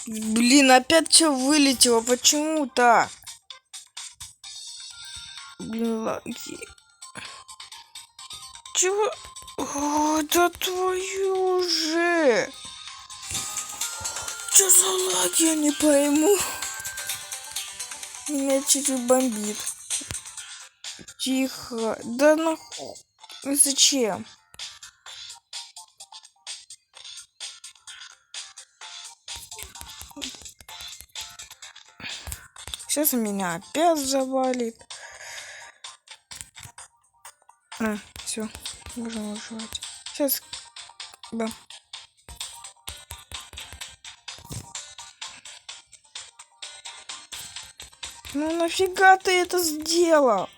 Блин, опять все вылетело. Почему так? Блин, лаги. Чего? О, да твою же! Что за лаги, я не пойму. Меня чуть бомбит. Тихо. Да нахуй. Зачем? Сейчас меня опять завалит. Все. Можем выживать. Сейчас. Да. Ну нафига ты это сделал?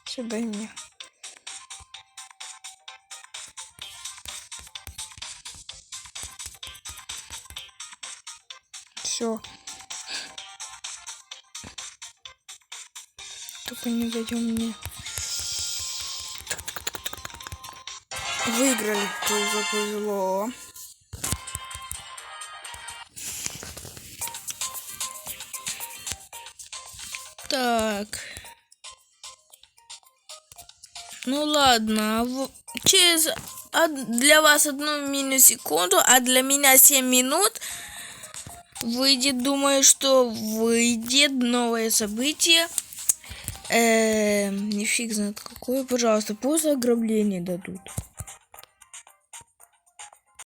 Сюда мне. Все. Только не зайдем мне. Выиграли, тоже повезло. Так. Ну ладно. Через для вас 1 миллисекунду, а для меня 7 минут выйдет, думаю, что выйдет новое событие. Не фиг знает какое. Пожалуйста, после ограбления дадут.